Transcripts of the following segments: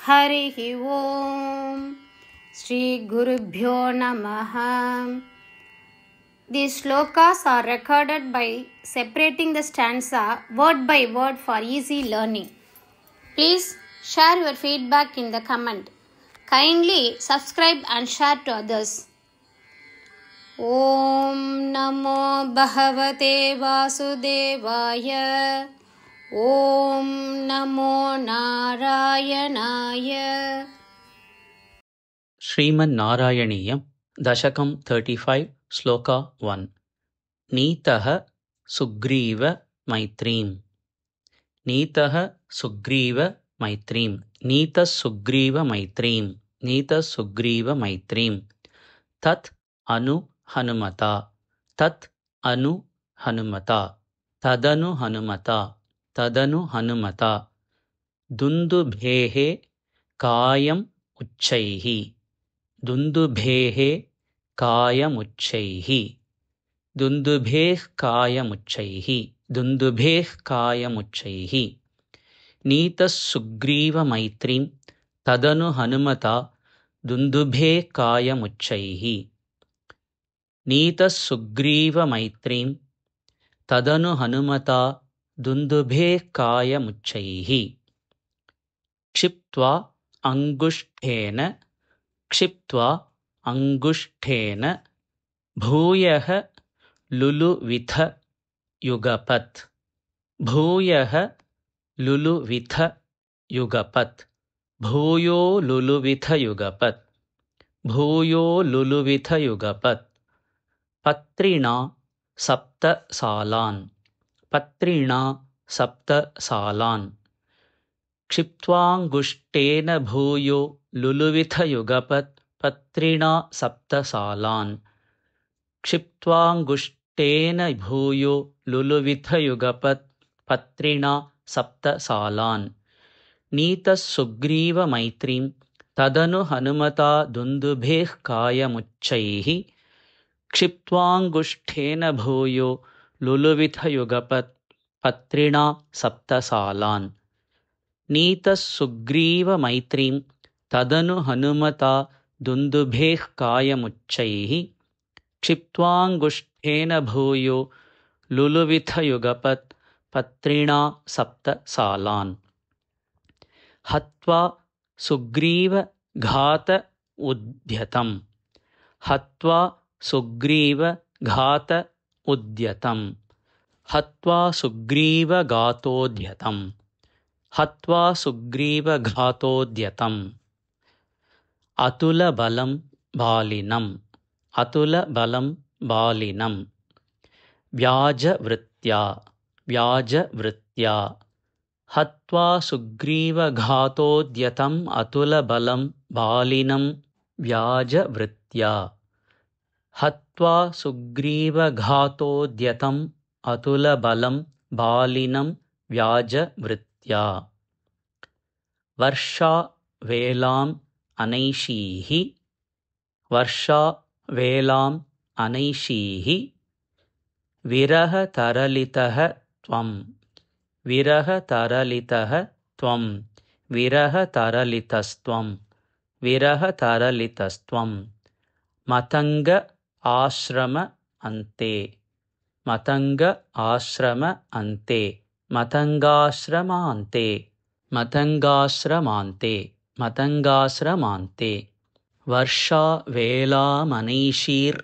हरिः ओम श्री गुरुभ्यो नमः. These shlokas are recorded by separating the stanza word by word for easy learning. Please share your feedback in the comment. Kindly subscribe and share to others. Om Namo Bhagavate Vasudevaya. Om Namo Narayanaaya. Shriman ನಾರಾಯಣೀಯಂ ದಶಕಂ 35 ಶ್ಲೋಕ 1. ನೀತಃ ಸುಗ್ರೀವ ಮೈತ್ರೀಂ. ನೀತಃ ಸುಗ್ರೀವ ಮೈತ್ರೀಂ. ನೀತಃ ಸುಗ್ರೀವ ಮೈತ್ರೀಂ. ನೀತಃ ಸುಗ್ರೀವ ಮೈತ್ರೀಂ. ತತ್ ಅನು ಹನುಮತ. ತತ್ ಅನು ಹನುಮತ. ತದನು ಹನುಮತ. ತದನು ಹನುಮತ. ದುಂದುಭೇಃ ಕಾಯಂ ಉಚ್ಚೈಃ. ದುಂದುಭೇಃ ಕಾಯಮುಚ್ಚೈಃ. ದುಂದುಭೇಃ ಕಾಯಮುಚ್ಚೈಃ. ದುಂದುಭೇಃ ಕಾಯಮುಚ್ಚೈಃ. ನೀತಃ ಸುಗ್ರೀವ ಮೈತ್ರೀಂ. ತದನು ಹನುಮತ. ದುಂದುಭೇಃ ಕಾಯಮುಚ್ಚೈಃ. ನೀತಃ ಸುಗ್ರೀವ ಮೈತ್ರೀಂ. ತದನು ಹನುಮತ. ದುಂದುಭೇಃ ಕಾಯಮುಚ್ಚೈಃ. ಕ್ಷಿಪ್ತ್ವಾ ಅಂಗುಷ್ಠೇನ. ಕ್ಷಿಪ್ತ್ವಾ ಅಂಗುಷ್ಠೇನ ಭೂಯಃ ಲುಲುವಿಥ ಯುಗಪತ್. ಭೂಯಃ ಲುಲುವಿಥ ಯುಗಪತ್. ಭೂಯೋ ಲುಲುವಿಥ ಯುಗಪತ್. ಭೂಯೋ ಲುಲುವಿಥ ಯುಗಪತ್. ಪತ್ರಿಣಾ ಸಪ್ತ ಸಾಲಾನ್. ಪತ್ರಿಣಾ ಸಪ್ತ ಸಾಲಾನ್. ಕ್ಷಿಪ್ತ್ವಾಂಗುಷ್ಠೇನ ಭೂಯೋ ಲುಲುವಿಥ ಯುಗಪತ್. ಪತ್ರಿಣಾ ಸಪ್ತ ಸಾಲಾನ್. ಕ್ಷಿಪ್ತ್ವಾಂಗುಷ್ಠೇನ ಭೂಯೋ ಲುಲುವಿಥ ಯುಗಪತ್. ಪತ್ರಿಣಾ ಸಪ್ತ ಸಾಲಾನ್. ನೀತಃ ಸುಗ್ರೀವ ಮೈತ್ರೀಂ. ತದನು ಹನುಮತಾ. ದುಂದುಭೇಃ ಕಾಯಮುಚ್ಚೈಃ. ಕ್ಷಿಪ್ತ್ವಾಂಗುಷ್ಠೇನ ಭೂಯೋ ಲುಲುವಿಥ ಯುಗಪತ್. ಪತ್ರಿಣಾ ಸಪ್ತ ಸಾಲಾನ್. ನೀತಃ ಸುಗ್ರೀವ ಮೈತ್ರೀಂ. ತದನು ಹನುಮತಾ. ದುಂದುಭೇಃ ಕಾಯಮುಚ್ಚೈಃ. ಕ್ಷಿಪ್ತ್ವಾಂಗುಷ್ಠೇನ ಭೂಯೋ ಲುಲುವಿಥ ಯುಗಪತ್. ಪತ್ರಿಣಾ ಸಪ್ತ ಸಾಲಾನ್. ಹತ್ವಾ ಸುಗ್ರೀವ ಘಾತ ಉದ್ಯತಂ. ಹತ್ವಾ ಸುಗ್ರೀವ ಘಾತ ಉದ್ಯತಂ. ಹತ್ವಾ ಸುಗ್ರೀವ ಘಾತೋದ್ಯತಂ. ಹತ್ವಾ ಸುಗ್ರೀವ ಘಾತೋದ್ಯತಂ. ಅತುಲ ಬಲಂ ಬಾಲಿನಂ. ಅತುಲ ಬಲಂ ಬಾಲಿನಂ. ವ್ಯಾಜವೃತ್ಯಾ. ವ್ಯಾಜವೃತ್ಯಾ. ಹತ್ವಾ ಸುಗ್ರೀವ ಘಾತೋದ್ಯತಂ. ಅತುಲ ಬಲಂ ಬಾಲಿನಂ ವ್ಯಾಜವೃತ್ಯಾ. ಹತ್ವಾ ಸುಗ್ರೀವ ಘಾತೋದ್ಯತಂ. ಅತುಲ ಬಲಂ ಬಾಲಿನಂ ವ್ಯಾಜವೃತ್ಯಾ. ವರ್ಷಾ ವೇಲಾಂ ಅನೈಷೀಃ. ವರ್ಷಾ ವೇಲಾಂ ಅನೈಷೀಃ. ವಿರಹ ತರಲಿತಃ ತ್ವಂ. ವಿರಹ ತರಲಿತಃ ತ್ವಂ. ವಿರಹ ತರಲಿತಸ್ತ್ವಂ. ವಿರಹ ತರಲಿತಸ್ತ್ವಂ. ಮತಂಗ ಆಶ್ರಮ ಅಂತೆ. ಮತಂಗ ಆಶ್ರಮ ಅಂತೆ. ಮತಂಗಾಶ್ರಮಾಂತೆ. ಮತಂಗಾಶ್ರಮಾಂತೆ. ಮತಂಗಾಶ್ರಮಾಂತೆ. ವರ್ಷಾ ವೇಲಾಮನೈಷೀರ್.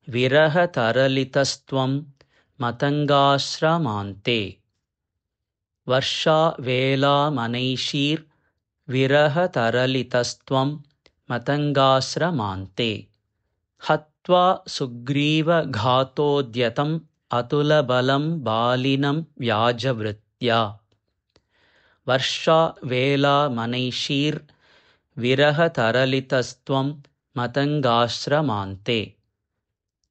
ವಿರಹ ತರಲಿತಸ್ತ್ವಂ. ಮತಂಗಾಶ್ರಮಾಂತೆ. ವರ್ಷಾ ವೇಲಾಮನೈಷೀರ್. ವಿರಹ ತರಲಿತಸ್ತ್ವಂ. ಮತಂಗಾಶ್ರಮಾಂತೆ. ಹತ್ವಾ ಸುಗ್ರೀವ ಘಾತೋದ್ಯತಂ. ಅತುಲ ಬಲಂ ಬಾಲಿನಂ ವ್ಯಾಜವೃತ್ಯಾ. ವರ್ಷಾ ವೇಲಾಮನೈಷೀರ್. ವಿರಹ ತರಲಿತಸ್ತ್ವಂ. ಮತಂಗಾಶ್ರಮಾಂತೆ.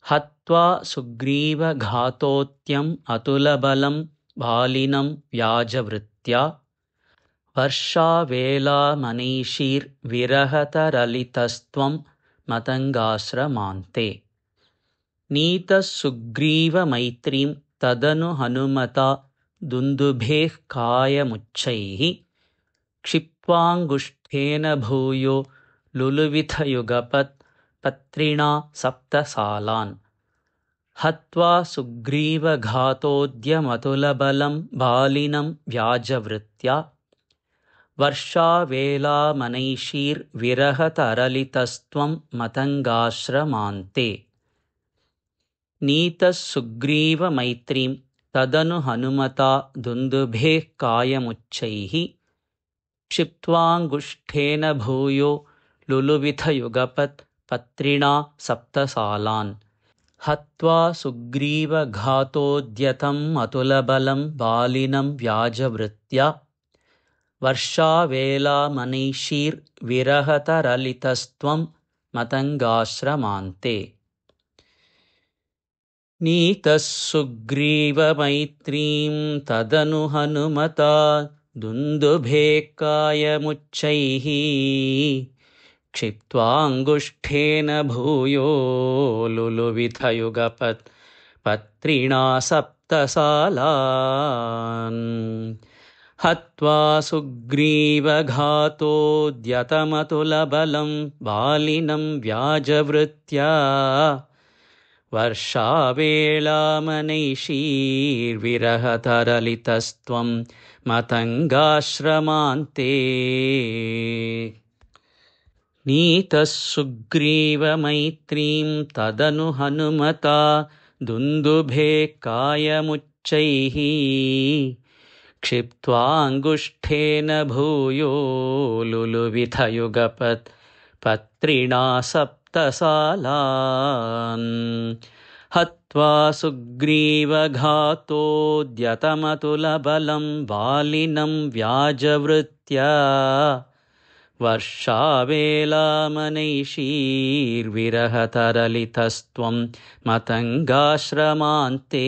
ಹತ್ವಾ ಸುಗ್ರೀವ ಘಾತೋದ್ಯತಂ. ಅತುಲ ಬಲಂ ಬಾಲಿನಂ ವ್ಯಾಜವೃತ್ಯಾ. ವರ್ಷಾ ವೇಲಾಮನೈಷೀರ್. ವಿರಹ ತರಲಿತಸ್ತ್ವಂ. ಮತಂಗಾಶ್ರಮಾಂತೆ. ನೀತಃ ಸುಗ್ರೀವ ಮೈತ್ರೀಂ. ತದನು ಹನುಮತಾ. ದುಂದುಭೇಃ ಕಾಯಮುಚ್ಚೈಃ. क्षिप्त्वाङ्गुष्ठेन भूयो लुलुविथयुगपत् पत्रिणा सप्तसालान् हत्वा सुग्रीवघातोद्यमतुलबलं बालिनं व्याजवृत्त्या वर्षावेलामनैषीर्विरहतरलितस्त्वं मतङ्गाश्रमान्ते नीतः सुग्रीवमैत्रीं तदनु हनुमता दुन्दुभेः कायमुच्चैः क्षिप्त्वाङ्गुष्ठेन भूयो लुलुविथयुगपत् पत्रिणा सप्तसालान् हत्वा सुग्रीवघातोद्यतम् अतुलबलं बालिनं व्याजवृत्त्या वर्षावेलामनैषीर्विरहतरलितस्त्वं मतङ्गाश्रमान्ते नीतः सुग्रीवमैत्रीं तदनु हनुमता दुन्दुभेः कायमुच्चैः क्षिप्त्वाङ्गुष्ठेन भूयो लुलुविथयुगपत् पत्रिणा सप्तसालान् हत्वा सुग्रीवघातोद्यतमतुलबलं बालिनं व्याजवृत्त्या वर्षावेलामनैषीर्विरहतरलितस्त्वं मतङ्गाश्रमान्ते नीतः सुग्रीवमैत्रीं तदनु हनुमता दुन्दुभेः कायमुच्चैः क्षिप्त्वाङ्गुष्ठेन भूयो लुलुविथयुगपत् पत्रिणा सप्तसालान् हत्वा सुग्रीवघातोद्यतमतुलबलं बालिनं व्याजवृत्त्या वर्षावेलामनैषीर्विरहतरलितस्त्वं मतङ्गाश्रमान्ते